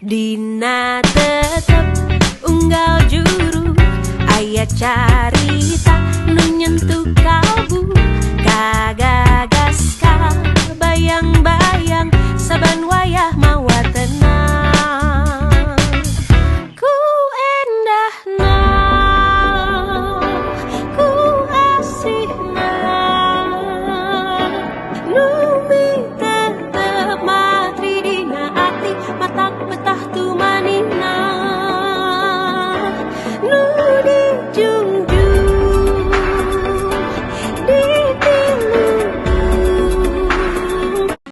Dina tetep unggal juru aya carita nu nyentuh ka